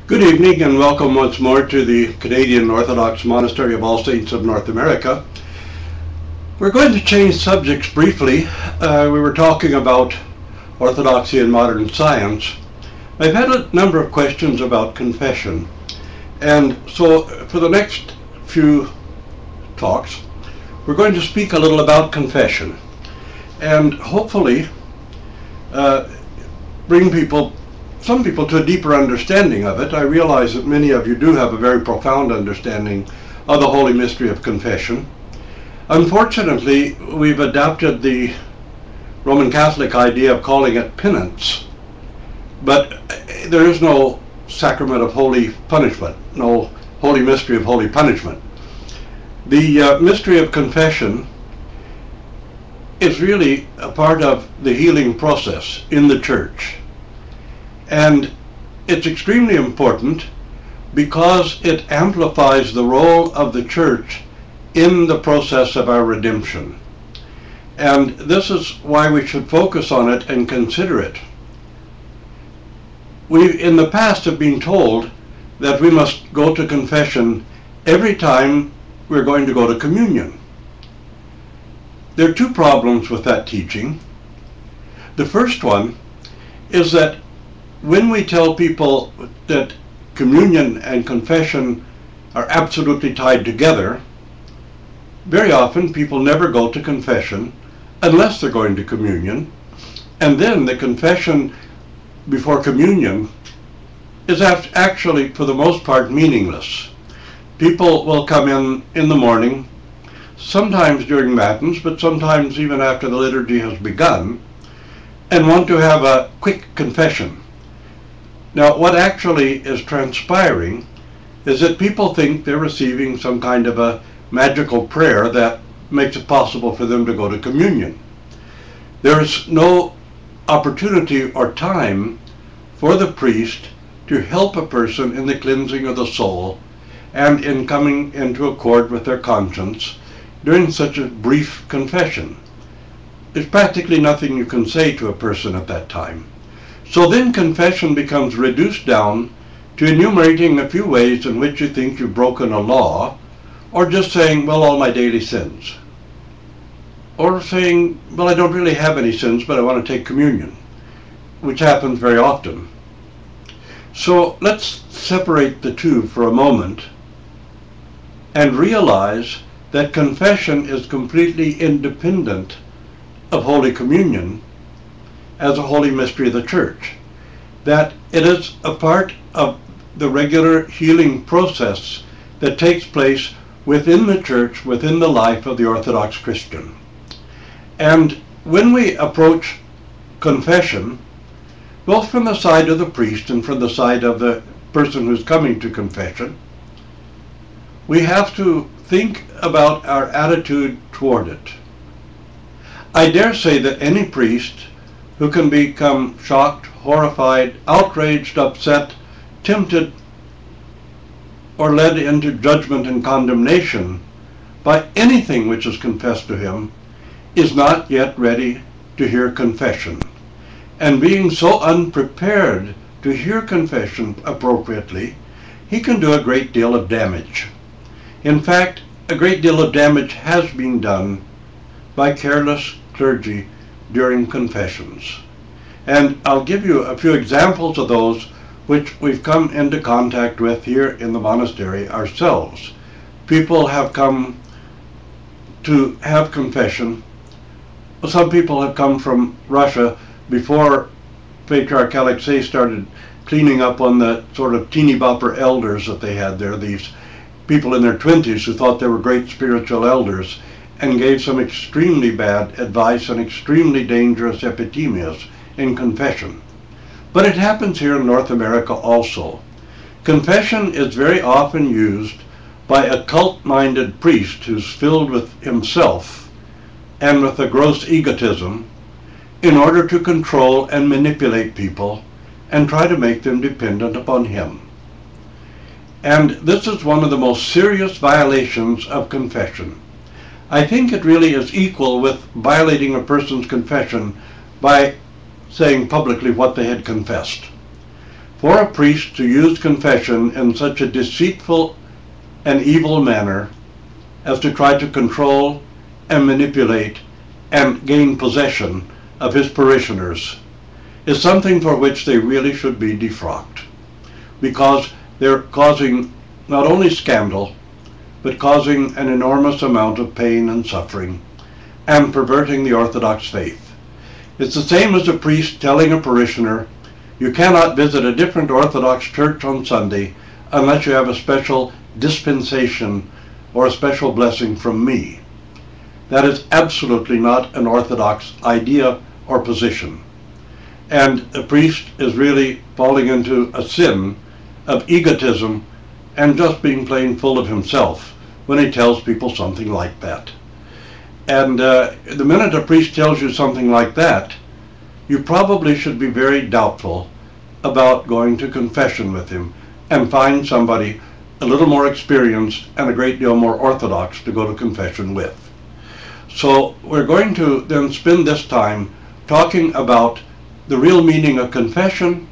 Good evening and welcome once more to the Canadian Orthodox Monastery of All Saints of North America. We're going to change subjects briefly. We were talking about orthodoxy and modern science. I've had a number of questions about confession, and so for the next few talks we're going to speak a little about confession and hopefully bring some people to a deeper understanding of it. I realize that many of you do have a very profound understanding of the holy mystery of confession. Unfortunately, we've adopted the Roman Catholic idea of calling it penance, but there is no sacrament of holy punishment, no holy mystery of holy punishment. The mystery of confession is really a part of the healing process in the Church. And it's extremely important because it amplifies the role of the Church in the process of our redemption. And this is why we should focus on it and consider it. We in the past have been told that we must go to confession every time we're going to go to communion. There are two problems with that teaching. The first one is that when we tell people that communion and confession are absolutely tied together, very often people never go to confession unless they're going to communion, and then the confession before communion is actually, for the most part, meaningless. People will come in the morning, sometimes during Matins, but sometimes even after the liturgy has begun, and want to have a quick confession. Now, what actually is transpiring is that people think they're receiving some kind of a magical prayer that makes it possible for them to go to communion. There's no opportunity or time for the priest to help a person in the cleansing of the soul and in coming into accord with their conscience during such a brief confession. There's practically nothing you can say to a person at that time. So then confession becomes reduced down to enumerating a few ways in which you think you've broken a law, or just saying, well, all my daily sins. Or saying, well, I don't really have any sins, but I want to take communion, which happens very often. So let's separate the two for a moment and realize that confession is completely independent of Holy Communion as a holy mystery of the Church, that it is a part of the regular healing process that takes place within the Church, within the life of the Orthodox Christian. And when we approach confession, both from the side of the priest and from the side of the person who's coming to confession, we have to think about our attitude toward it. I dare say that any priest who can become shocked, horrified, outraged, upset, tempted, or led into judgment and condemnation by anything which is confessed to him, is not yet ready to hear confession. And being so unprepared to hear confession appropriately, he can do a great deal of damage. In fact, a great deal of damage has been done by careless clergy during confessions. And I'll give you a few examples of those which we've come into contact with here in the monastery ourselves. People have come to have confession. Some people have come from Russia before Patriarch Alexei started cleaning up on the sort of teeny bopper elders that they had there, these people in their 20s who thought they were great spiritual elders, and gave some extremely bad advice and extremely dangerous epithemias in confession. But it happens here in North America also. Confession is very often used by a cult-minded priest who's filled with himself and with a gross egotism in order to control and manipulate people and try to make them dependent upon him. And this is one of the most serious violations of confession. I think it really is equal with violating a person's confession by saying publicly what they had confessed. For a priest to use confession in such a deceitful and evil manner as to try to control and manipulate and gain possession of his parishioners is something for which they really should be defrocked, because they're causing not only scandal, but causing an enormous amount of pain and suffering and perverting the Orthodox faith. It's the same as a priest telling a parishioner, you cannot visit a different Orthodox church on Sunday unless you have a special dispensation or a special blessing from me. That is absolutely not an Orthodox idea or position. And a priest is really falling into a sin of egotism and just being plain full of himself when he tells people something like that. And the minute a priest tells you something like that, you probably should be very doubtful about going to confession with him and find somebody a little more experienced and a great deal more orthodox to go to confession with. So we're going to then spend this time talking about the real meaning of confession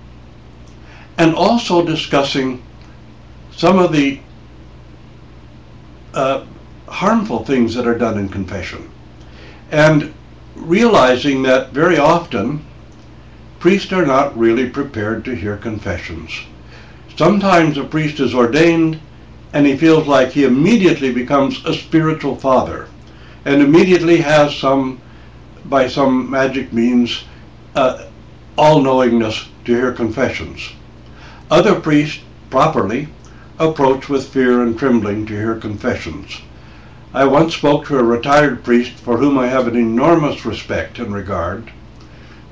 and also discussing some of the harmful things that are done in confession, and realizing that very often priests are not really prepared to hear confessions. Sometimes a priest is ordained and he feels like he immediately becomes a spiritual father and immediately has by some magic means, all-knowingness to hear confessions. Other priests, properly, approach with fear and trembling to hear confessions. I once spoke to a retired priest for whom I have an enormous respect and regard,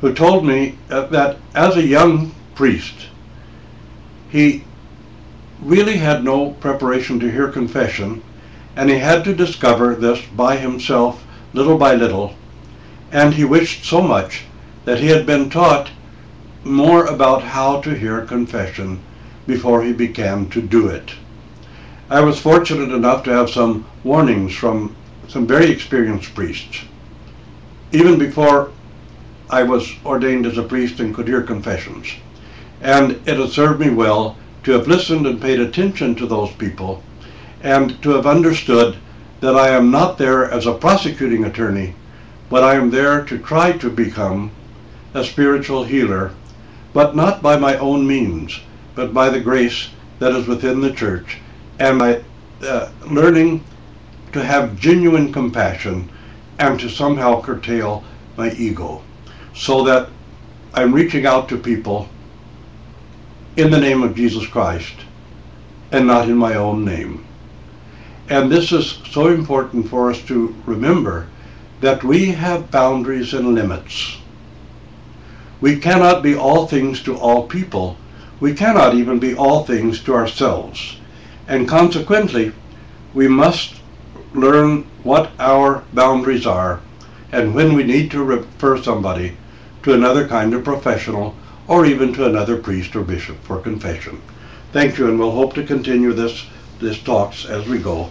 who told me that as a young priest, he really had no preparation to hear confession, and he had to discover this by himself, little by little, and he wished so much that he had been taught more about how to hear confession before he began to do it. I was fortunate enough to have some warnings from some very experienced priests, even before I was ordained as a priest and could hear confessions. And it has served me well to have listened and paid attention to those people, and to have understood that I am not there as a prosecuting attorney, but I am there to try to become a spiritual healer, but not by my own means, but by the grace that is within the church, and by learning to have genuine compassion and to somehow curtail my ego, so that I'm reaching out to people in the name of Jesus Christ and not in my own name. And this is so important for us to remember, that we have boundaries and limits. We cannot be all things to all people. We cannot even be all things to ourselves. And consequently, we must learn what our boundaries are and when we need to refer somebody to another kind of professional or even to another priest or bishop for confession. Thank you, and we'll hope to continue this talks as we go.